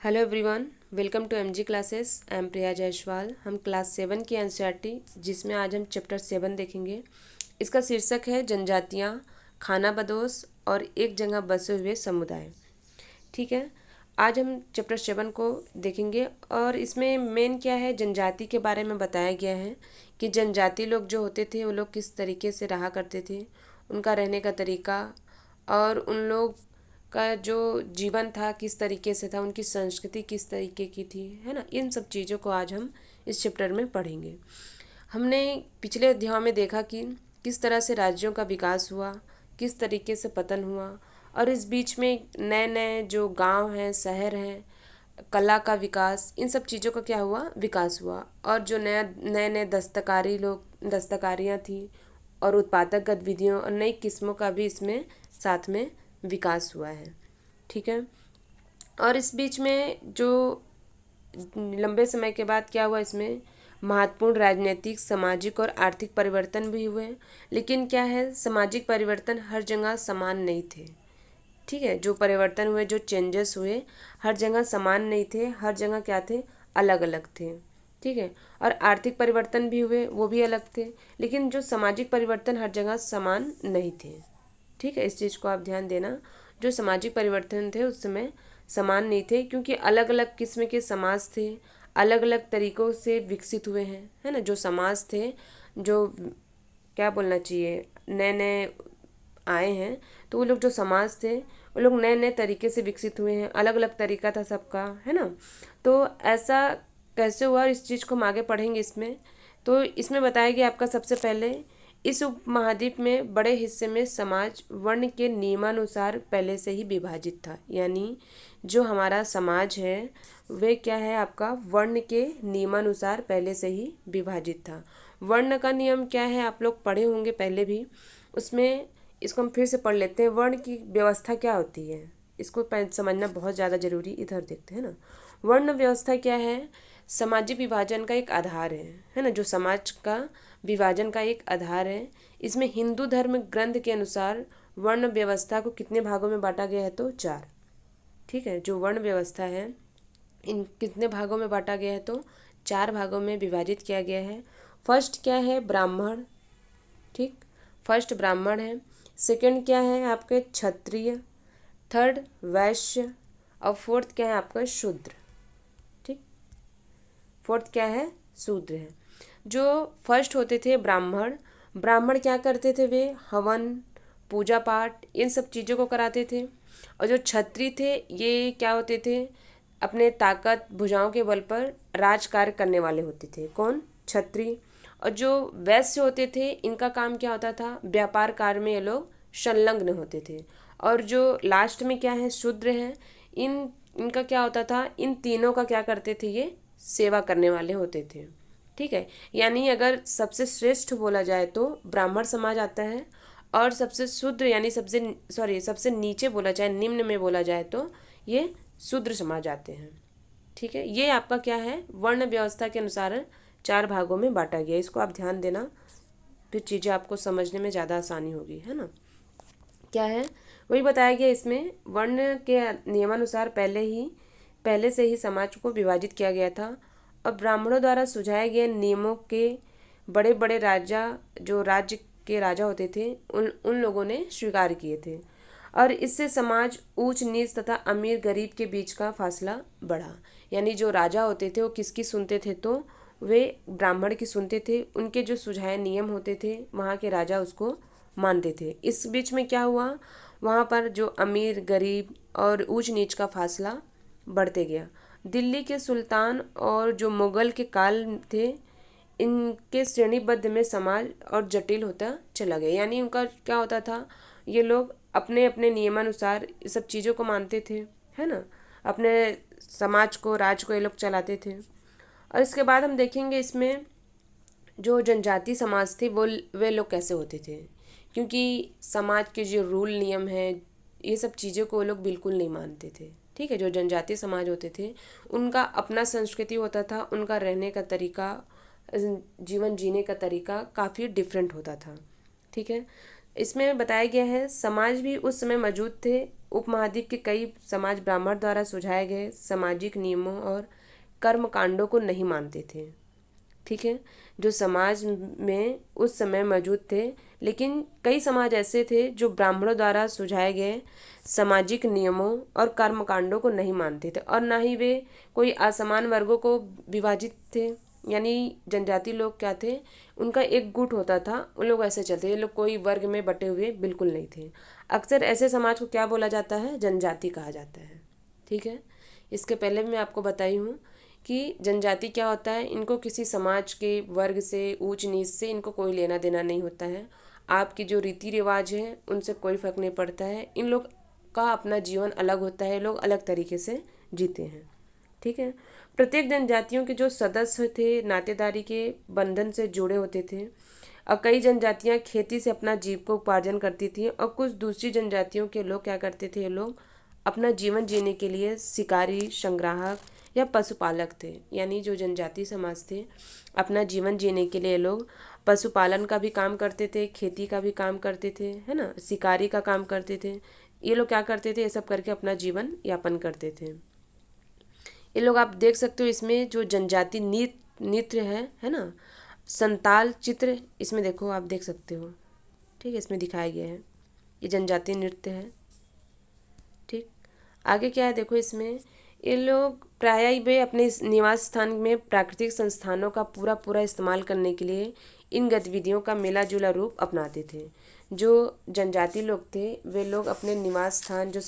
Hello everyone, welcome to MG classes. I am Priya Jaiswal. हम class 7 की NCERT जिसमें आज हम चैप्टर 7 देखेंगे। इसका शीर्षक है जनजातियाँ, खाना बदोश और एक जगह बसे हुए समुदाय। ठीक है, आज हम चैप्टर 7 को देखेंगे और इसमें मेन क्या है, जनजाति के बारे में बताया गया है कि जनजाति लोग जो होते थे वो लोग किस तरीके से रहा करते थे, उनका रहने का तरीका और उन लोग का जो जीवन था किस तरीके से था, उनकी संस्कृति किस तरीके की थी, है ना। इन सब चीज़ों को आज हम इस चैप्टर में पढ़ेंगे। हमने पिछले अध्याय में देखा कि किस तरह से राज्यों का विकास हुआ, किस तरीके से पतन हुआ और इस बीच में नए नए जो गांव हैं, शहर हैं, कला का विकास, इन सब चीज़ों का क्या हुआ, विकास हुआ। और जो नए नए दस्तकारियाँ थी और उत्पादक गतिविधियों और नई किस्मों का भी इसमें साथ में विकास हुआ है। ठीक है, और इस बीच में जो लंबे समय के बाद क्या हुआ, इसमें महत्वपूर्ण राजनीतिक, सामाजिक और आर्थिक परिवर्तन भी हुए। लेकिन क्या है, सामाजिक परिवर्तन हर जगह समान नहीं थे। ठीक है, जो परिवर्तन हुए, जो चेंजेस हुए, हर जगह समान नहीं थे, हर जगह क्या थे, अलग अलग थे। ठीक है, और आर्थिक परिवर्तन भी हुए, वो भी अलग थे। लेकिन जो सामाजिक परिवर्तन हर जगह समान नहीं थे। ठीक है, इस चीज़ को आप ध्यान देना। जो सामाजिक परिवर्तन थे उस समय समान नहीं थे, क्योंकि अलग अलग किस्म के समाज थे, अलग अलग तरीक़ों से विकसित हुए हैं, है ना। जो समाज थे, जो क्या बोलना चाहिए, नए नए आए हैं, तो वो लोग जो समाज थे वो लोग नए नए तरीके से विकसित हुए हैं, अलग अलग तरीका था सबका, है ना। तो ऐसा कैसे हुआ, इस चीज़ को हम आगे पढ़ेंगे इसमें। तो इसमें बताया गया आपका सबसे पहले, इस उपमहाद्वीप में बड़े हिस्से में समाज वर्ण के नियमानुसार पहले से ही विभाजित था। यानी जो हमारा समाज है वे क्या है, आपका वर्ण के नियमानुसार पहले से ही विभाजित था। वर्ण का नियम क्या है, आप लोग पढ़े होंगे पहले भी, उसमें इसको हम फिर से पढ़ लेते हैं। वर्ण की व्यवस्था क्या होती है, इसको समझना बहुत ज़्यादा जरूरी। इधर देखते हैं ना, वर्ण व्यवस्था क्या है, सामाजिक विभाजन का एक आधार है ना। जो समाज का विभाजन का एक आधार है। इसमें हिंदू धर्म ग्रंथ के अनुसार वर्ण व्यवस्था को कितने भागों में बांटा गया है, तो 4। ठीक है, जो वर्ण व्यवस्था है इन कितने भागों में बांटा गया है, तो 4 भागों में विभाजित किया गया है। फर्स्ट क्या है, ब्राह्मण। ठीक, फर्स्ट ब्राह्मण है। सेकंड क्या है आपके, क्षत्रिय। थर्ड वैश्य। और फोर्थ क्या है आपका, शूद्र। ठीक, फोर्थ क्या है, शूद्र है। जो फर्स्ट होते थे ब्राह्मण, ब्राह्मण क्या करते थे, वे हवन, पूजा पाठ, इन सब चीज़ों को कराते थे। और जो क्षत्रिय थे ये क्या होते थे, अपने ताकत भुजाओं के बल पर राज कार्य करने वाले होते थे। कौन, क्षत्रिय। और जो वैश्य होते थे इनका काम क्या होता था, व्यापार कार्य में ये लोग संलग्न होते थे। और जो लास्ट में क्या है, शूद्र है, इनका क्या होता था, इन तीनों का क्या करते थे, ये सेवा करने वाले होते थे। ठीक है, यानी अगर सबसे श्रेष्ठ बोला जाए तो ब्राह्मण समाज आता है, और सबसे शूद्र यानी सबसे नीचे बोला जाए, निम्न में बोला जाए तो ये शूद्र समाज आते हैं। ठीक है, ये आपका क्या है, वर्ण व्यवस्था के अनुसार 4 भागों में बांटा गया। इसको आप ध्यान देना, फिर चीज़ें आपको समझने में ज़्यादा आसानी होगी, है ना। क्या है, वही बताया गया इसमें, वर्ण के नियमानुसार पहले से ही समाज को विभाजित किया गया था। और ब्राह्मणों द्वारा सुझाए गए नियमों के बड़े बड़े राजा, जो राज्य के राजा होते थे, उन लोगों ने स्वीकार किए थे। और इससे समाज ऊंच नीच तथा अमीर गरीब के बीच का फासला बढ़ा। यानी जो राजा होते थे वो किसकी सुनते थे, तो वे ब्राह्मण की सुनते थे। उनके जो सुझाए नियम होते थे वहाँ के राजा उसको मानते थे। इस बीच में क्या हुआ, वहाँ पर जो अमीर गरीब और ऊंच नीच का फासला बढ़ते गया। दिल्ली के सुल्तान और जो मुग़ल के काल थे, इनके श्रेणीबद्ध में समाज और जटिल होता चला गया। यानी उनका क्या होता था, ये लोग अपने अपने नियमानुसार इस सब चीज़ों को मानते थे, है ना। अपने समाज को, राज को ये लोग चलाते थे। और इसके बाद हम देखेंगे इसमें जो जनजाति समाज थे वे लोग कैसे होते थे, क्योंकि समाज के जो रूल नियम है ये सब चीज़ों को वो लोग बिल्कुल नहीं मानते थे। ठीक है, जो जनजातीय समाज होते थे उनका अपना संस्कृति होता था, उनका रहने का तरीका, जीवन जीने का तरीका काफ़ी डिफरेंट होता था। ठीक है, इसमें बताया गया है समाज भी उस समय मौजूद थे उपमहाद्वीप के कई समाज ब्राह्मण द्वारा सुझाए गए सामाजिक नियमों और कर्म कांडों को नहीं मानते थे। ठीक है, जो समाज में उस समय मौजूद थे, लेकिन कई समाज ऐसे थे जो ब्राह्मणों द्वारा सुझाए गए सामाजिक नियमों और कर्मकांडों को नहीं मानते थे, और ना ही वे कोई असमान वर्गों को विभाजित थे। यानी जनजाति लोग क्या थे, उनका एक गुट होता था, उन लोग ऐसे चलते, ये लोग कोई वर्ग में बटे हुए बिल्कुल नहीं थे। अक्सर ऐसे समाज को क्या बोला जाता है, जनजाति कहा जाता है। ठीक है, इसके पहले भी मैं आपको बताई हूँ कि जनजाति क्या होता है, इनको किसी समाज के वर्ग से, ऊंच नीच से इनको कोई लेना देना नहीं होता है। आपकी जो रीति रिवाज है उनसे कोई फर्क नहीं पड़ता है। इन लोग का अपना जीवन अलग होता है, लोग अलग तरीके से जीते हैं। ठीक है, प्रत्येक जनजातियों के जो सदस्य थे नातेदारी के बंधन से जुड़े होते थे, और कई जनजातियां खेती से अपना जीविकोपार्जन करती थी, और कुछ दूसरी जनजातियों के लोग क्या करते थे, ये लोग अपना जीवन जीने के लिए शिकारी, संग्राहक या पशुपालक थे। यानी जो जनजाति समाज थे, अपना जीवन जीने के लिए लोग पशुपालन का भी काम करते थे, खेती का भी काम करते थे, है ना, शिकारी का काम करते थे। ये लोग क्या करते थे, ये सब करके अपना जीवन यापन करते थे। ये लोग आप देख सकते हो इसमें जो जनजाति नृत्य है ना, संताल चित्र, इसमें देखो आप देख सकते हो। ठीक है, इसमें दिखाया गया है, ये जनजाति नृत्य है। ठीक, आगे क्या है देखो, इसमें ये लोग प्रायः वे अपने निवास स्थान में प्राकृतिक संस्थानों का पूरा पूरा इस्तेमाल करने के लिए इन गतिविधियों का मिला जुला रूप अपनाते थे। जो जनजाति लोग थे, वे लोग अपने निवास स्थान जो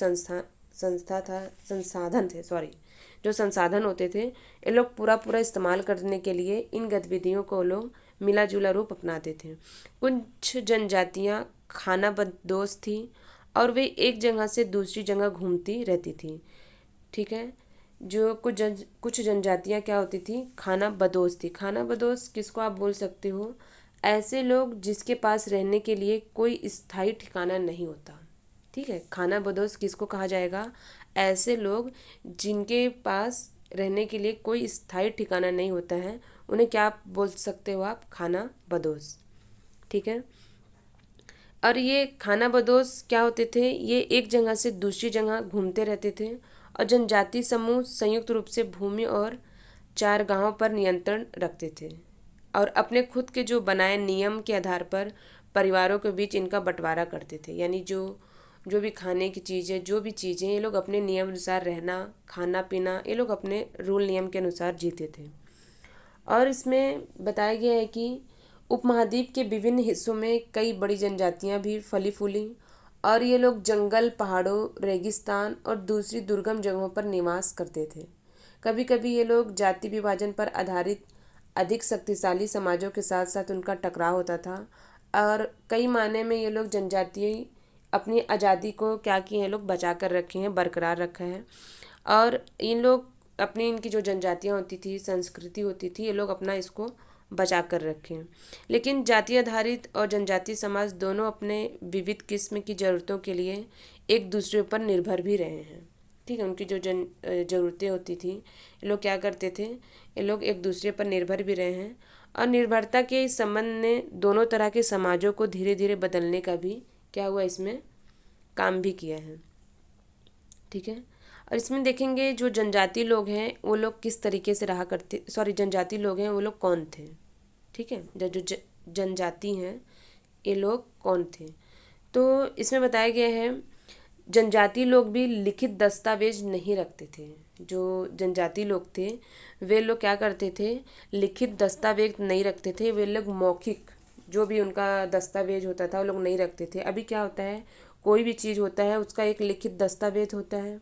जो संसाधन होते थे, ये लोग पूरा पूरा इस्तेमाल करने के लिए इन गतिविधियों को लोग मिला जुला रूप अपनाते थे। कुछ जनजातियाँ खानाबदोश थी, और वे एक जगह से दूसरी जगह घूमती रहती थी। ठीक है, जो कुछ जनजातियाँ क्या होती थी, खानाबदोश थी। खानाबदोश किसको आप बोल सकते हो, ऐसे लोग जिसके पास रहने के लिए कोई स्थायी ठिकाना नहीं होता। ठीक है, खानाबदोश किसको कहा जाएगा, ऐसे लोग जिनके पास रहने के लिए कोई स्थायी ठिकाना नहीं होता है, उन्हें क्या बोल सकते हो आप, खानाबदोश। ठीक है, और ये खानाबदोश क्या होते थे, ये एक जगह से दूसरी जगह घूमते रहते थे, और जनजाति समूह संयुक्त रूप से भूमि और चारगाहों पर नियंत्रण रखते थे, और अपने खुद के जो बनाए नियम के आधार पर परिवारों के बीच इनका बंटवारा करते थे। यानी जो भी खाने की चीज़ें, जो भी चीज़ें, ये लोग अपने नियम अनुसार रहना, खाना पीना, ये लोग अपने रूल नियम के अनुसार जीते थे। और इसमें बताया गया है कि उपमहाद्वीप के विभिन्न हिस्सों में कई बड़ी जनजातियां भी फली फूली, और ये लोग जंगल, पहाड़ों, रेगिस्तान और दूसरी दुर्गम जगहों पर निवास करते थे। कभी कभी ये लोग जाति विभाजन पर आधारित अधिक शक्तिशाली समाजों के साथ साथ उनका टकराव होता था, और कई मायने में ये लोग जनजातीय अपनी आज़ादी को क्या किए हैं, लोग बचा कर रखे हैं, बरकरार रखा है। और इन लोग अपनी, इनकी जो जनजातियाँ होती थी, संस्कृति होती थी, ये लोग अपना इसको बचा कर रखें। लेकिन जाति आधारित और जनजातीय समाज दोनों अपने विविध किस्म की ज़रूरतों के लिए एक दूसरे पर निर्भर भी रहे हैं। ठीक है, उनकी जो ज़रूरतें होती थी, ये लोग क्या करते थे, ये लोग एक दूसरे पर निर्भर भी रहे हैं, और निर्भरता के इस संबंध ने दोनों तरह के समाजों को धीरे धीरे बदलने का भी क्या हुआ, इसमें काम भी किया है। ठीक है, और इसमें देखेंगे जो जनजाति लोग हैं वो लोग किस तरीके से रहा करते, जनजाति लोग हैं वो लोग कौन थे। ठीक है, जो जनजाति हैं ये लोग कौन थे, तो इसमें बताया गया है जनजाति लोग भी लिखित दस्तावेज नहीं रखते थे। जो जनजाति लोग थे वे लोग क्या करते थे, लिखित दस्तावेज नहीं रखते थे, वे लोग मौखिक जो भी उनका दस्तावेज होता था वो लोग नहीं रखते थे। अभी क्या होता है, कोई भी चीज़ होता है उसका एक लिखित दस्तावेज होता है,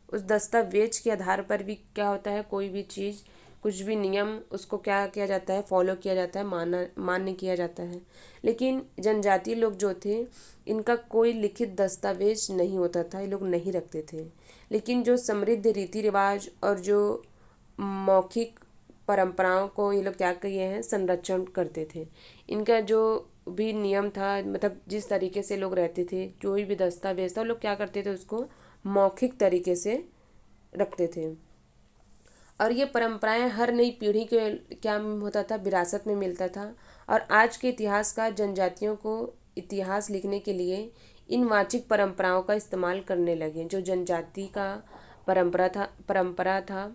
उस दस्तावेज के आधार पर भी क्या होता है, कोई भी चीज़, कुछ भी नियम, उसको क्या किया जाता है, फॉलो किया जाता है, मान्य किया जाता है। लेकिन जनजाति लोग जो थे, इनका कोई लिखित दस्तावेज नहीं होता था, ये लोग नहीं रखते थे। लेकिन जो समृद्ध रीति रिवाज और जो मौखिक परंपराओं को ये लोग क्या किए हैं, संरक्षण करते थे। इनका जो भी नियम था, मतलब जिस तरीके से लोग रहते थे, जो भी दस्तावेज था, लोग क्या करते थे, उसको मौखिक तरीके से रखते थे। और ये परंपराएं हर नई पीढ़ी के क्या होता था, विरासत में मिलता था। और आज के इतिहास का जनजातियों को इतिहास लिखने के लिए इन वाचिक परंपराओं का इस्तेमाल करने लगे। जो जनजाति का परंपरा था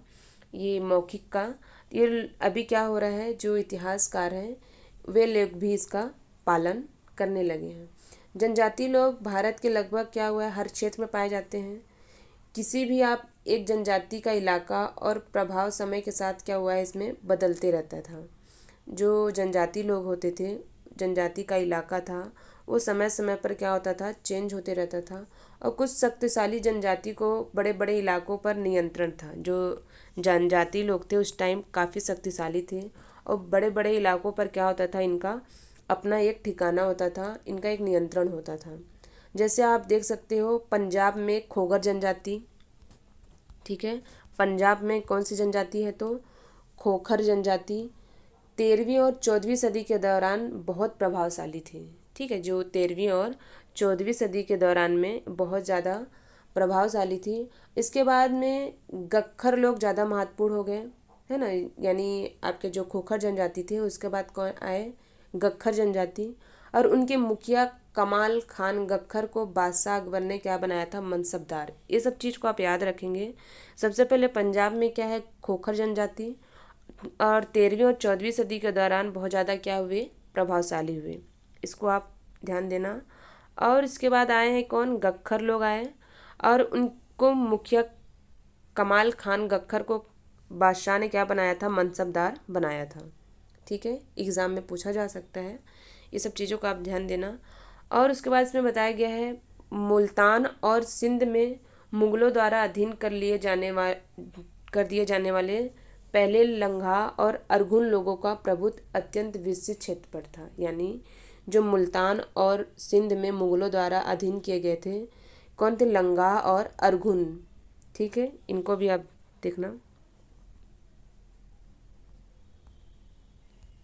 ये मौखिक का, ये अभी क्या हो रहा है, जो इतिहासकार हैं वे लोग भी इसका पालन करने लगे हैं। जनजाति लोग भारत के लगभग क्या हुआ है, हर क्षेत्र में पाए जाते हैं। किसी भी आप एक जनजाति का इलाका और प्रभाव समय के साथ क्या हुआ है, इसमें बदलते रहता था। जो जनजाति लोग होते थे, जनजाति का इलाका था, वो समय समय पर क्या होता था, चेंज होते रहता था। और कुछ शक्तिशाली जनजाति को बड़े बड़े इलाकों पर नियंत्रण था। जो जनजाति लोग थे उस टाइम काफ़ी शक्तिशाली थे और बड़े बड़े इलाकों पर क्या होता था, इनका अपना एक ठिकाना होता था, इनका एक नियंत्रण होता था। जैसे आप देख सकते हो पंजाब में खोगर जनजाति, ठीक है, पंजाब में कौन सी जनजाति है, तो खोखर जनजाति 13वीं और 14वीं सदी के दौरान बहुत प्रभावशाली थी। ठीक है, जो 13वीं और 14वीं सदी के दौरान में बहुत ज़्यादा प्रभावशाली थी। इसके बाद में गख्खर लोग ज़्यादा महत्वपूर्ण हो गए, है ना, यानी आपके जो खोखर जनजाति थे उसके बाद कौन आए, गख्खर जनजाति। और उनके मुखिया कमाल खान गख्खर को बादशाह अकबर ने क्या बनाया था, मनसबदार। ये सब चीज़ को आप याद रखेंगे। सबसे पहले पंजाब में क्या है, खोखर जनजाति, और 13वीं और 14वीं सदी के दौरान बहुत ज़्यादा क्या हुए, प्रभावशाली हुए। इसको आप ध्यान देना। और इसके बाद आए हैं कौन, गख्खर लोग आए, और उनको मुखिया कमाल खान गख्खर को बादशाह ने क्या बनाया था, मनसबदार बनाया था। ठीक है, एग्ज़ाम में पूछा जा सकता है, ये सब चीज़ों का आप ध्यान देना। और उसके बाद इसमें बताया गया है मुल्तान और सिंध में मुग़लों द्वारा अधीन कर दिए जाने वाले पहले लंघा और अरगुन लोगों का प्रभुत्व अत्यंत विस्तृत क्षेत्र पर था। यानी जो मुल्तान और सिंध में मुग़लों द्वारा अधीन किए गए थे, कौन थे, लंघा और अरगुन। ठीक है, इनको भी आप देखना।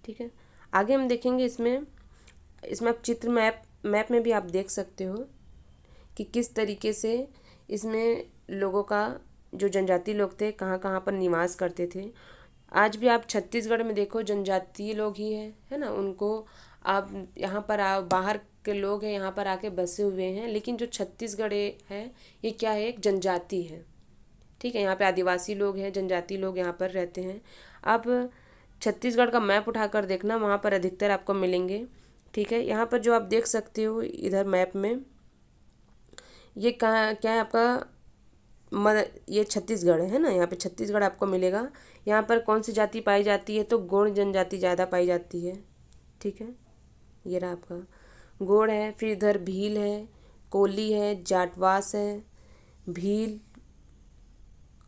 ठीक है, आगे हम देखेंगे इसमें आप चित्र मैप में भी आप देख सकते हो कि किस तरीके से इसमें लोगों का, जो जनजाति लोग थे, कहाँ कहाँ पर निवास करते थे। आज भी आप छत्तीसगढ़ में देखो जनजातीय लोग ही हैं, है ना, उनको आप यहाँ पर बाहर के लोग हैं यहाँ पर आके बसे हुए हैं, लेकिन जो छत्तीसगढ़ है ये क्या है, एक जनजाति है। ठीक है, यहाँ पे आदिवासी लोग हैं, जनजाति लोग यहाँ पर रहते हैं। आप छत्तीसगढ़ का मैप उठाकर देखना, वहाँ पर अधिकतर आपको मिलेंगे। ठीक है, यहाँ पर जो आप देख सकते हो इधर मैप में, ये कहाँ क्या है आपका, ये छत्तीसगढ़ है ना, यहाँ पे छत्तीसगढ़ आपको मिलेगा। यहाँ पर कौन सी जाति पाई जाती है, तो गोंड जनजाति ज़्यादा पाई जाती है। ठीक है, ये रहा आपका गोंड है, फिर इधर भील है, कोली है, जाटवास है, भील,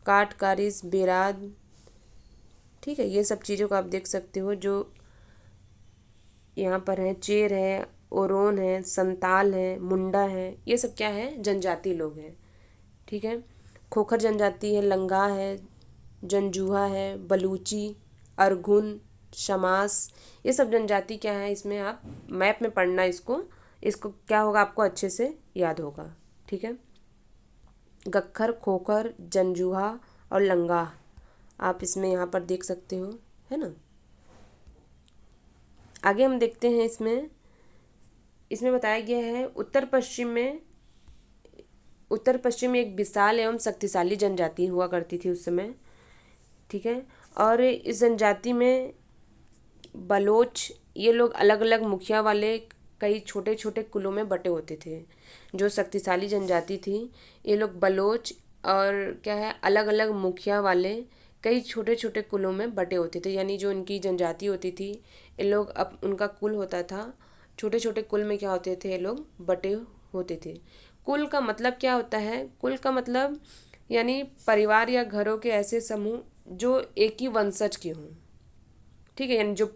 काटकारिस, बेराद। ठीक है, ये सब चीज़ों को आप देख सकते हो जो यहाँ पर है। चेर है, ओरोन है, संताल है, मुंडा है, ये सब क्या है, जनजाति लोग हैं। ठीक है, खोखर जनजाति है, लंगा है, जंजूहा है, बलूची, अरगुन, शमास, ये सब जनजाति क्या है, इसमें आप मैप में पढ़ना, इसको क्या होगा, आपको अच्छे से याद होगा। ठीक है, गख्खर, खोखर, जंजूहा और लंगा आप इसमें यहाँ पर देख सकते हो, है ना। आगे हम देखते हैं इसमें बताया गया है उत्तर पश्चिम में एक विशाल एवं शक्तिशाली जनजाति हुआ करती थी उस समय। ठीक है, और इस जनजाति में बलोच, ये लोग अलग अलग मुखिया वाले कई छोटे छोटे कुलों में बटे होते थे। जो शक्तिशाली जनजाति थी, ये लोग बलोच और क्या है, अलग अलग मुखिया वाले कई छोटे छोटे कुलों में बटे होते थे। यानी जो इनकी जनजाति होती थी, ये लोग उनका कुल होता था, छोटे छोटे कुल में क्या होते थे, ये लोग बटे होते थे। कुल का मतलब क्या होता है, कुल का मतलब यानी परिवार या घरों के ऐसे समूह जो एक ही वंशज के हों। ठीक है, यानी जो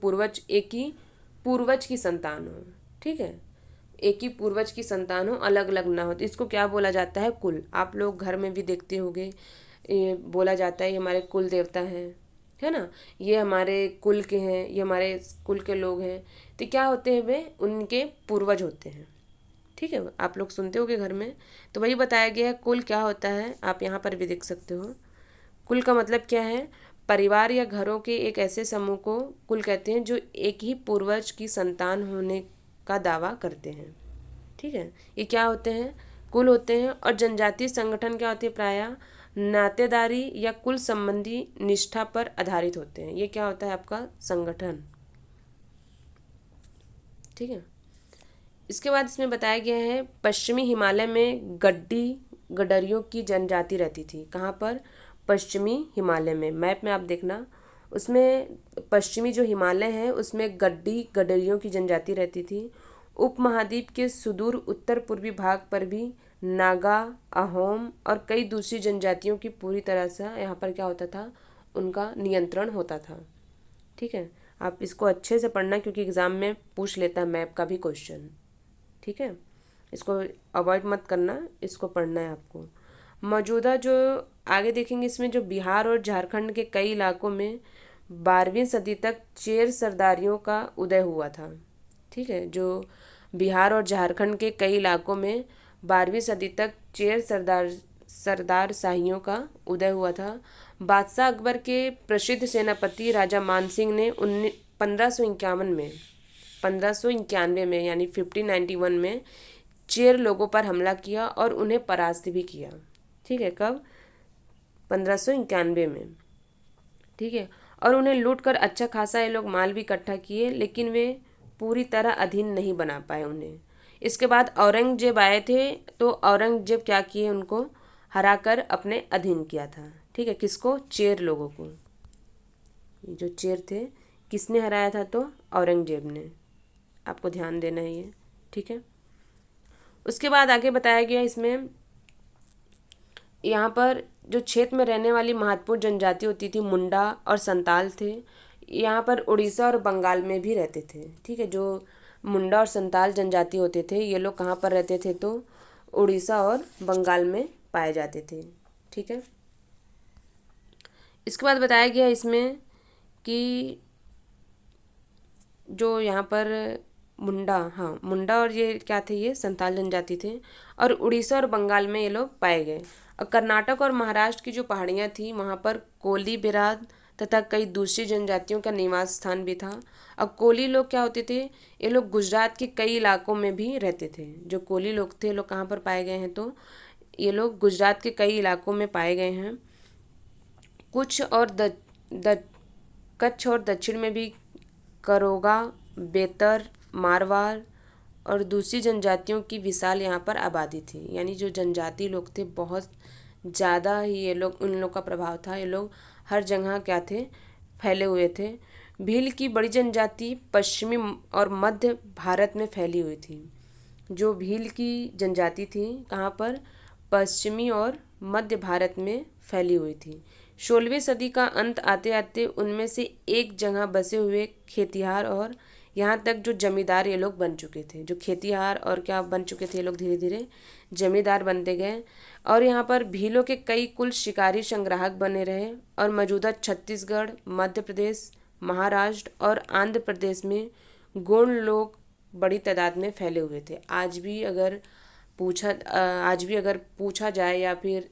एक ही पूर्वज की संतान हो। ठीक है, एक ही पूर्वज की संतान हो, अलग अलग ना हो, तो इसको क्या बोला जाता है, कुल। आप लोग घर में भी देखते होंगे, ये बोला जाता है ये हमारे कुल देवता हैं, है ना, ये हमारे कुल के हैं, ये हमारे कुल के लोग हैं। तो क्या होते हैं, वे उनके पूर्वज होते हैं। ठीक है, आप लोग सुनते होंगे घर में, तो वही बताया गया है कुल क्या होता है, आप यहाँ पर भी देख सकते हो। कुल का मतलब क्या है, परिवार या घरों के एक ऐसे समूह को कुल कहते हैं जो एक ही पूर्वज की संतान होने का दावा करते हैं। ठीक है, ये क्या होते हैं, कुल होते हैं। और जनजातीय संगठन क्या होते हैं, प्रायः नातेदारी या कुल संबंधी निष्ठा पर आधारित होते हैं। ये क्या होता है आपका संगठन, ठीक है। इसके बाद इसमें बताया गया है पश्चिमी हिमालय में गडरियों की जनजाति रहती थी। कहाँ पर, पश्चिमी हिमालय में, मैप में आप देखना, उसमें पश्चिमी जो हिमालय है उसमें गडरियों की जनजाति रहती थी। उपमहाद्वीप के सुदूर उत्तर पूर्वी भाग पर भी नागा, अहोम और कई दूसरी जनजातियों की पूरी तरह से यहाँ पर क्या होता था, उनका नियंत्रण होता था, ठीक है। आप इसको अच्छे से पढ़ना क्योंकि एग्ज़ाम में पूछ लेता है मैप का भी क्वेश्चन, ठीक है। इसको अवॉइड मत करना, इसको पढ़ना है आपको। मौजूदा जो आगे देखेंगे इसमें जो बिहार और झारखंड के कई इलाकों में 12वीं सदी तक चेर सरदारियों का उदय हुआ था, ठीक है। जो बिहार और झारखंड के कई इलाकों में 12वीं सदी तक चेर सरदार शाहियों का उदय हुआ था। बादशाह अकबर के प्रसिद्ध सेनापति राजा मानसिंह ने 1591 में यानी 1591 में चेर लोगों पर हमला किया और उन्हें परास्त भी किया, ठीक है। कब, 1591 में, ठीक है। और उन्हें लूट कर अच्छा खासा ये लोग माल भी इकट्ठा किए, लेकिन वे पूरी तरह अधीन नहीं बना पाए उन्हें। इसके बाद औरंगजेब आए थे, तो औरंगजेब क्या किए, उनको हरा कर अपने अधीन किया था, ठीक है। किसको, चेर लोगों को। ये जो चेर थे किसने हराया था, तो औरंगजेब ने। आपको ध्यान देना है ये, ठीक है। उसके बाद आगे बताया गया इसमें, यहाँ पर जो क्षेत्र में रहने वाली महत्वपूर्ण जनजाति होती थी मुंडा और संताल थे। यहाँ पर उड़ीसा और बंगाल में भी रहते थे, ठीक है। जो मुंडा और संताल जनजाति होते थे ये लोग कहाँ पर रहते थे, तो उड़ीसा और बंगाल में पाए जाते थे, ठीक है। इसके बाद बताया गया इसमें कि जो यहाँ पर मुंडा और ये क्या थे, ये संताल जनजाति थे। और उड़ीसा और बंगाल में ये लोग पाए गए। और कर्नाटक और महाराष्ट्र की जो पहाड़ियाँ थी वहाँ पर कोली बिराद तथा कई दूसरी जनजातियों का निवास स्थान भी था। और कोली लोग क्या होते थे, ये लोग गुजरात के कई इलाकों में भी रहते थे। जो कोली लोग थे ये लोग कहाँ पर पाए गए हैं, तो ये लोग गुजरात के कई इलाकों में पाए गए हैं। कच्छ और दक्षिण में भी करोगा, बेतर, मारवाड़ और दूसरी जनजातियों की विशाल यहाँ पर आबादी थी। यानी जो जनजाति लोग थे बहुत ज़्यादा ही ये लोग, उन लोग का प्रभाव था। ये लोग हर जगह क्या थे, फैले हुए थे। भील की बड़ी जनजाति पश्चिमी और मध्य भारत में फैली हुई थी। जो भील की जनजाति थी कहाँ पर, पश्चिमी और मध्य भारत में फैली हुई थी। 16वीं सदी का अंत आते आते उनमें से एक जगह बसे हुए खेतिहार और यहाँ तक जो जमींदार ये लोग बन चुके थे। जो खेतिहार और क्या बन चुके थे ये लोग, धीरे धीरे जमींदार बनते गए। और यहाँ पर भीलों के कई कुल शिकारी संग्राहक बने रहे। और मौजूदा छत्तीसगढ़, मध्य प्रदेश, महाराष्ट्र और आंध्र प्रदेश में गोंड लोग बड़ी तादाद में फैले हुए थे। आज भी अगर पूछा जाए या फिर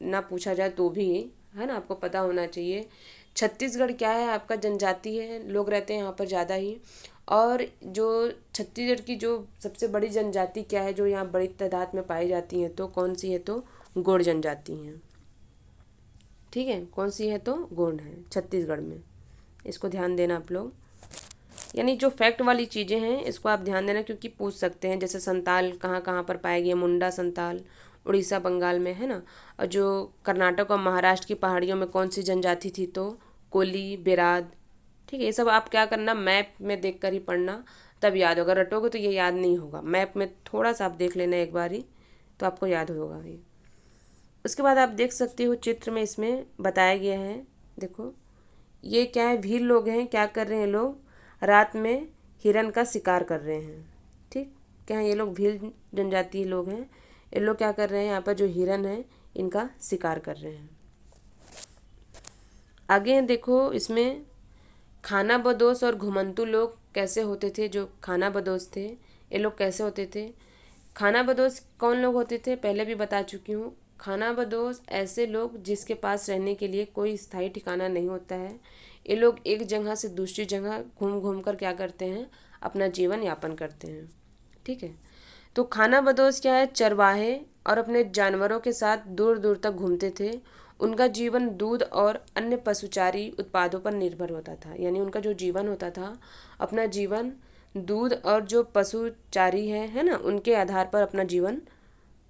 ना पूछा जाए तो भी, है ना, आपको पता होना चाहिए छत्तीसगढ़ क्या है, आपका जनजाति है, लोग रहते हैं यहाँ पर ज़्यादा ही। और जो छत्तीसगढ़ की जो सबसे बड़ी जनजाति क्या है जो यहाँ बड़ी तादाद में पाई जाती है, तो कौन सी है, तो गोंड जनजाति हैं, ठीक है। कौन सी है, तो गोंड है छत्तीसगढ़ में। इसको ध्यान देना आप लोग। यानी जो फैक्ट वाली चीज़ें हैं इसको आप ध्यान देना क्योंकि पूछ सकते हैं। जैसे संताल कहाँ कहाँ पर पाए गए, मुंडा संताल उड़ीसा बंगाल में, है ना। और जो कर्नाटक और महाराष्ट्र की पहाड़ियों में कौन सी जनजाति थी, तो कोली बिराद, ठीक है। ये सब आप क्या करना, मैप में देख कर ही पढ़ना, तब याद होगा। रटोगे तो ये याद नहीं होगा। मैप में थोड़ा सा आप देख लेना एक बार ही, तो आपको याद होगा ये। उसके बाद आप देख सकते हो चित्र में इसमें बताया गया है, देखो ये क्या है, भील लोग हैं। क्या कर रहे हैं लोग, रात में हिरन का शिकार कर रहे हैं, ठीक। क्या है, ये लोग भील जनजाति लोग हैं। ये लोग क्या कर रहे हैं, यहाँ पर जो हिरन है इनका शिकार कर रहे हैं। आगे देखो इसमें खाना बदोश और घुमंतू लोग कैसे होते थे। जो खाना बदोश थे ये लोग कैसे होते थे, खाना बदोश कौन लोग होते थे पहले भी बता चुकी हूँ। खाना बदोश ऐसे लोग जिसके पास रहने के लिए कोई स्थायी ठिकाना नहीं होता है। ये लोग एक जगह से दूसरी जगह घूम घूम कर क्या करते हैं, अपना जीवन यापन करते हैं, ठीक है। तो खानाबदोश क्या है, चरवाहे और अपने जानवरों के साथ दूर दूर तक घूमते थे। उनका जीवन दूध और अन्य पशुचारी उत्पादों पर निर्भर होता था, यानी उनका जो जीवन होता था, अपना जीवन दूध और जो पशुचारी है ना, उनके आधार पर अपना जीवन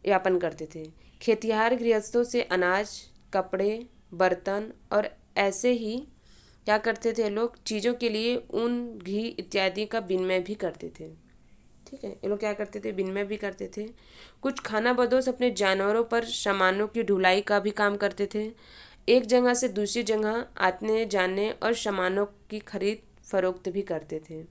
यापन करते थे। खेतिहर गृहस्थों से अनाज, कपड़े, बर्तन और ऐसे ही क्या करते थे लोग, चीज़ों के लिए ऊन, घी इत्यादि का विनिमय भी करते थे। ठीक है, ये लोग क्या करते थे, विनिमय भी करते थे। कुछ खानाबदोश अपने जानवरों पर सामानों की ढुलाई का भी काम करते थे। एक जगह से दूसरी जगह आने जाने और सामानों की खरीद फरोख्त भी करते थे।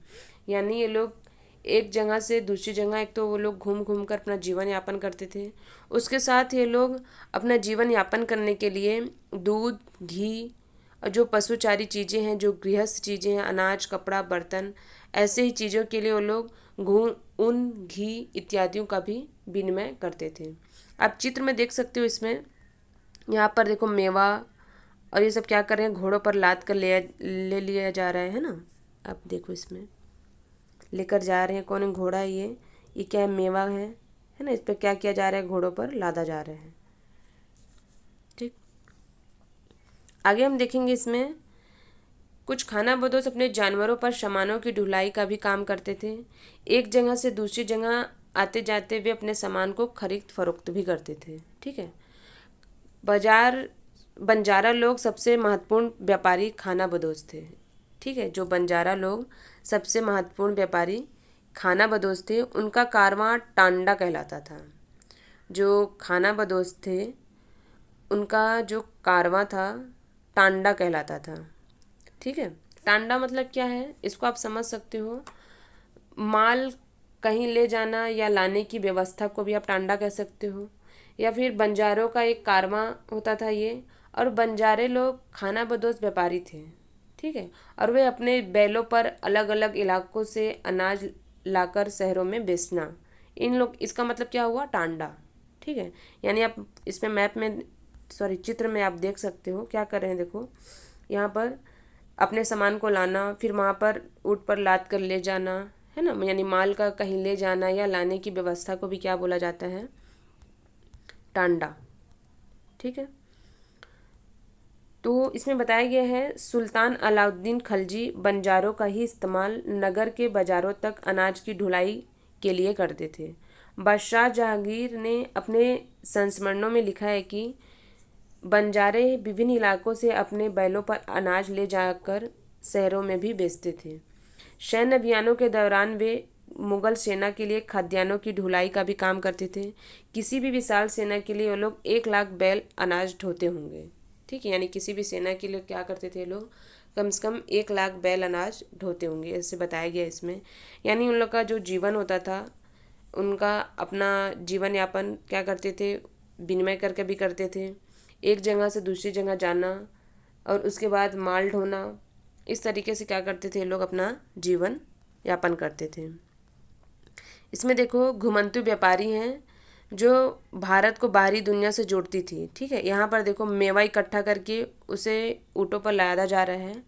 यानी ये लोग एक जगह से दूसरी जगह, एक तो वो लोग घूम घूम कर अपना जीवन यापन करते थे, उसके साथ ये लोग अपना जीवन यापन करने के लिए दूध, घी और जो पशुचारी चीज़ें हैं, जो गृहस्थ चीज़ें हैं, अनाज, कपड़ा, बर्तन, ऐसे ही चीज़ों के लिए वो लोग ऊन, घी इत्यादियों का भी विनिमय करते थे। आप चित्र में देख सकते हो, इसमें यहाँ पर देखो मेवा और ये सब क्या कर रहे हैं, घोड़ों पर लाद कर ले लिया जा रहा है ना। आप देखो इसमें लेकर जा रहे हैं, कौन है, घोड़ा है ये क्या है, मेवा है ना, इस पर क्या किया जा रहा है, घोड़ों पर लादा जा रहा है। ठीक, आगे हम देखेंगे इसमें कुछ खानाबदोश अपने जानवरों पर सामानों की ढुलाई का भी काम करते थे। एक जगह से दूसरी जगह आते जाते वे अपने सामान को खरीद फरोख्त भी करते थे। ठीक है, बंजारा लोग सबसे महत्वपूर्ण व्यापारी खानाबदोश थे। ठीक है, जो बंजारा लोग सबसे महत्वपूर्ण व्यापारी खानाबदोश थे, उनका कारवां टांडा कहलाता था। जो खानाबदोश थे उनका जो कारवां था टांडा कहलाता था। ठीक है, टांडा मतलब क्या है, इसको आप समझ सकते हो, माल कहीं ले जाना या लाने की व्यवस्था को भी आप टांडा कह सकते हो, या फिर बंजारों का एक कारवां होता था ये। और बंजारे लोग खानाबदोश व्यापारी थे। ठीक है, और वे अपने बैलों पर अलग अलग इलाकों से अनाज लाकर शहरों में बेचना, इन लोग, इसका मतलब क्या हुआ, टांडा। ठीक है, यानी आप इसमें मैप में, सॉरी, चित्र में आप देख सकते हो क्या कर रहे हैं, देखो यहाँ पर अपने सामान को लाना, फिर वहाँ पर ऊँट पर लाद कर ले जाना, है ना, यानी माल का कहीं ले जाना या लाने की व्यवस्था को भी क्या बोला जाता है, टांडा। ठीक है, तो इसमें बताया गया है सुल्तान अलाउद्दीन खलजी बंजारों का ही इस्तेमाल नगर के बाजारों तक अनाज की ढुलाई के लिए करते थे। बादशाह जहांगीर ने अपने संस्मरणों में लिखा है कि बंजारे विभिन्न इलाकों से अपने बैलों पर अनाज ले जाकर शहरों में भी बेचते थे। सैन्य अभियानों के दौरान वे मुगल सेना के लिए खाद्यान्नों की ढुलाई का भी काम करते थे। किसी भी विशाल सेना के लिए वो लोग 1 लाख बैल अनाज ढोते होंगे। ठीक है, यानी किसी भी सेना के लिए क्या करते थे लोग, कम से कम 1 लाख बैल अनाज ढोते होंगे, ऐसे बताया गया इसमें। यानी उन लोग का जो जीवन होता था, उनका अपना जीवन यापन क्या करते थे, विनिमय करके भी करते थे। एक जगह से दूसरी जगह जाना और उसके बाद माल ढोना, इस तरीके से क्या करते थे लोग अपना जीवन यापन करते थे। इसमें देखो घुमंतु व्यापारी हैं जो भारत को बाहरी दुनिया से जोड़ती थी। ठीक है, यहाँ पर देखो मेवा इकट्ठा करके उसे ऊँटों पर लादा जा रहा है।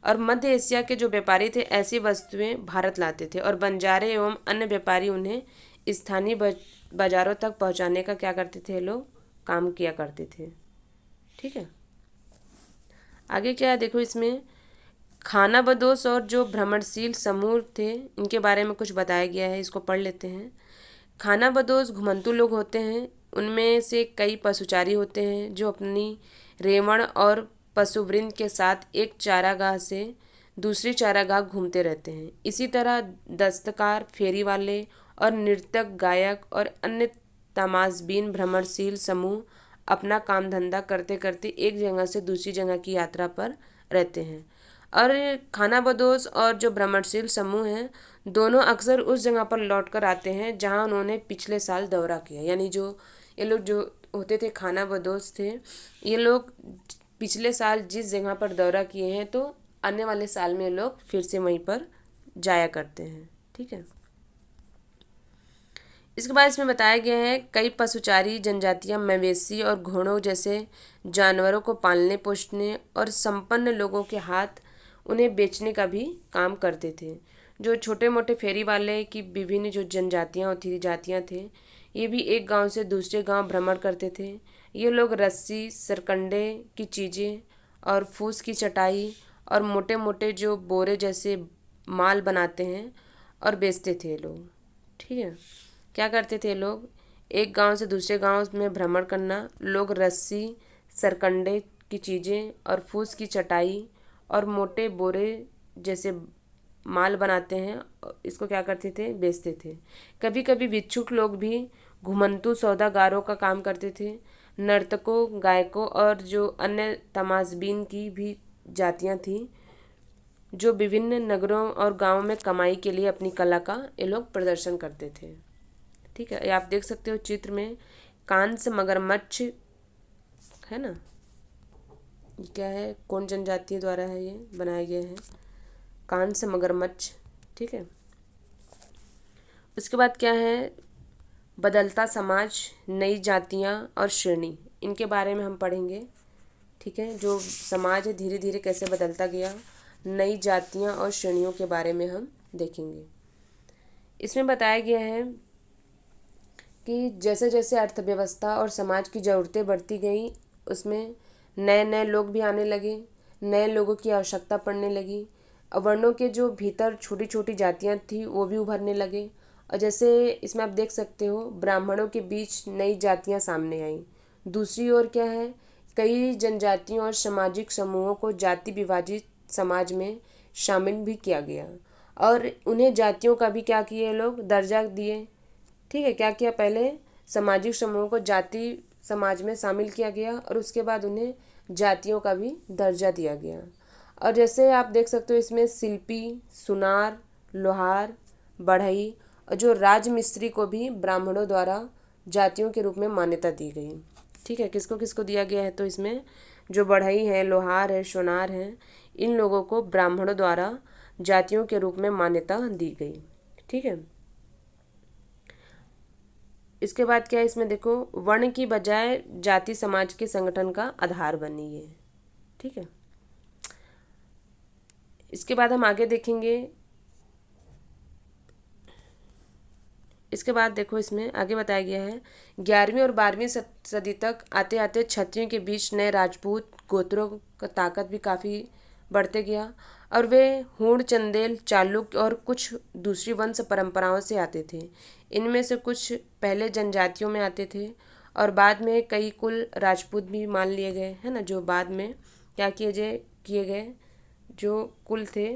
और मध्य एशिया के जो व्यापारी थे ऐसी वस्तुएं भारत लाते थे, और बंजारे एवं अन्य व्यापारी उन्हें स्थानीय बाजारों तक पहुँचाने का क्या करते थे लोग, काम किया करते थे। ठीक है, आगे क्या है देखो, इसमें खानाबदोश और जो भ्रमणशील समूह थे इनके बारे में कुछ बताया गया है, इसको पढ़ लेते हैं। खानाबदोश घुमंतु लोग होते हैं, उनमें से कई पशुचारी होते हैं जो अपनी रेवण और पशुवृंद के साथ एक चारागाह से दूसरी चारागाह घूमते रहते हैं। इसी तरह दस्तकार, फेरी वाले और नर्तक, गायक और अन्य तमाशबीन भ्रमणशील समूह अपना काम धंधा करते करते एक जगह से दूसरी जगह की यात्रा पर रहते हैं। और खानाबदोश और जो भ्रमणशील समूह हैं दोनों अक्सर उस जगह पर लौट कर आते हैं जहां उन्होंने पिछले साल दौरा किया। यानी जो ये लोग जो होते थे खानाबदोश थे, ये लोग पिछले साल जिस जगह पर दौरा किए हैं तो आने वाले साल में लोग फिर से वहीं पर जाया करते हैं। ठीक है, इसके बाद इसमें बताया गया है कई पशुचारी जनजातियां मवेशी और घोड़ों जैसे जानवरों को पालने पोषने और संपन्न लोगों के हाथ उन्हें बेचने का भी काम करते थे। जो छोटे मोटे फेरी वाले की विभिन्न जो जनजातियाँ होती थी, जातियाँ थे, ये भी एक गांव से दूसरे गांव भ्रमण करते थे। ये लोग रस्सी, सरकंडे की चीज़ें और फूस की चटाई और मोटे मोटे जो बोरे जैसे माल बनाते हैं और बेचते थे लोग। ठीक है, क्या करते थे लोग, एक गांव से दूसरे गांव में भ्रमण करना, लोग रस्सी, सरकंडे की चीज़ें और फूस की चटाई और मोटे बोरे जैसे माल बनाते हैं, इसको क्या करते थे, बेचते थे। कभी कभी भिक्षुक लोग भी घुमंतू सौदागारों का काम करते थे। नर्तकों, गायकों और जो अन्य तमाशबीन की भी जातियां थीं, जो विभिन्न नगरों और गांवों में कमाई के लिए अपनी कला का ये लोग प्रदर्शन करते थे। ठीक है, ये आप देख सकते हो चित्र में, कांस्य मगरमच्छ है ना, ये क्या है, कौन जनजाति द्वारा है ये बनाए गए हैं, कांस्य मगरमच्छ। ठीक है, उसके बाद क्या है, बदलता समाज, नई जातियाँ और श्रेणी, इनके बारे में हम पढ़ेंगे। ठीक है, जो समाज है धीरे धीरे कैसे बदलता गया, नई जातियाँ और श्रेणियों के बारे में हम देखेंगे। इसमें बताया गया है कि जैसे जैसे अर्थव्यवस्था और समाज की ज़रूरतें बढ़ती गई, उसमें नए नए लोग भी आने लगे, नए लोगों की आवश्यकता पड़ने लगी। अवर्णों के जो भीतर छोटी छोटी जातियाँ थी वो भी उभरने लगे। और जैसे इसमें आप देख सकते हो, ब्राह्मणों के बीच नई जातियाँ सामने आईं। दूसरी ओर क्या है, कई जनजातियों और सामाजिक समूहों को जाति विभाजित समाज में शामिल भी किया गया और उन्हें जातियों का भी क्या किए लोग, दर्जा दिए। ठीक है, क्या किया, पहले सामाजिक समूहों को जाति समाज में शामिल किया गया और उसके बाद उन्हें जातियों का भी दर्जा दिया गया। और जैसे आप देख सकते हो इसमें शिल्पी, सुनार, लोहार, बढ़ई और जो राजमिस्त्री को भी ब्राह्मणों द्वारा जातियों के रूप में मान्यता दी गई। ठीक है, किसको किसको दिया गया है, तो इसमें जो बढ़ई है, लोहार है, सोनार है, इन लोगों को ब्राह्मणों द्वारा जातियों के रूप में मान्यता दी गई। ठीक है, इसके बाद क्या है, इसमें देखो, वर्ण की बजाय जाति समाज के संगठन का आधार बनी है। ठीक है, इसके बाद हम आगे देखेंगे। इसके बाद देखो, इसमें आगे बताया गया है, 11वीं और 12वीं सदी तक आते आते क्षत्रियों के बीच नए राजपूत गोत्रों का ताकत भी काफ़ी बढ़ते गया और वे हूण, चंदेल, चालुक्य और कुछ दूसरी वंश परंपराओं से आते थे। इनमें से कुछ पहले जनजातियों में आते थे और बाद में कई कुल राजपूत भी मान लिए गए, है ना, जो बाद में क्या किए गए, जो कुल थे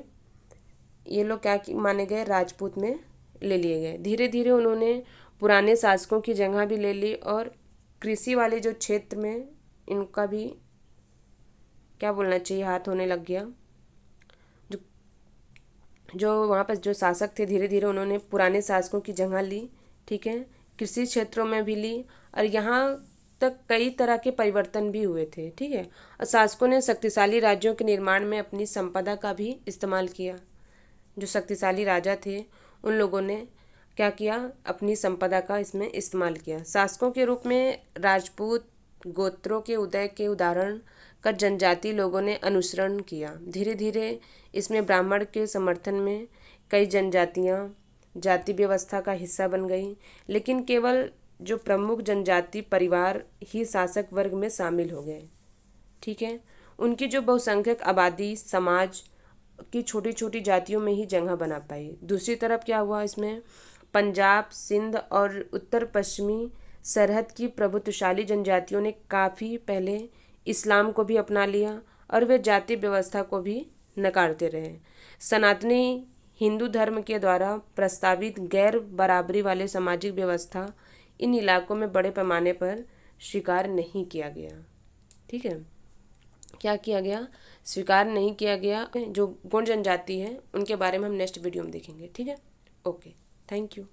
ये लोग क्या माने गए, राजपूत में ले लिए गए। धीरे धीरे उन्होंने पुराने शासकों की जगह भी ले ली और कृषि वाले जो क्षेत्र में इनका भी क्या बोलना चाहिए, हाथ होने लग गया। जो वहाँ पर जो शासक थे, धीरे धीरे उन्होंने पुराने शासकों की जगह ली। ठीक है, कृषि क्षेत्रों में भी ली और यहाँ तक कई तरह के परिवर्तन भी हुए थे। ठीक है, और शासकों ने शक्तिशाली राज्यों के निर्माण में अपनी संपदा का भी इस्तेमाल किया। जो शक्तिशाली राजा थे उन लोगों ने क्या किया, अपनी संपदा का इसमें इस्तेमाल किया। शासकों के रूप में राजपूत गोत्रों के उदय के उदाहरण का जनजाति लोगों ने अनुसरण किया। धीरे धीरे इसमें ब्राह्मण के समर्थन में कई जनजातियाँ जाति व्यवस्था का हिस्सा बन गई, लेकिन केवल जो प्रमुख जनजाति परिवार ही शासक वर्ग में शामिल हो गए। ठीक है, उनकी जो बहुसंख्यक आबादी समाज की छोटी छोटी जातियों में ही जगह बना पाई। दूसरी तरफ क्या हुआ, इसमें पंजाब, सिंध और उत्तर पश्चिमी सरहद की प्रभुत्वशाली जनजातियों ने काफ़ी पहले इस्लाम को भी अपना लिया और वे जाति व्यवस्था को भी नकारते रहे। सनातनी हिंदू धर्म के द्वारा प्रस्तावित गैर बराबरी वाले सामाजिक व्यवस्था इन इलाकों में बड़े पैमाने पर स्वीकार नहीं किया गया। ठीक है, क्या किया गया, स्वीकार नहीं किया गया। जो गौड़ जनजाति है उनके बारे में हम नेक्स्ट वीडियो में देखेंगे। ठीक है, ओके, थैंक यू।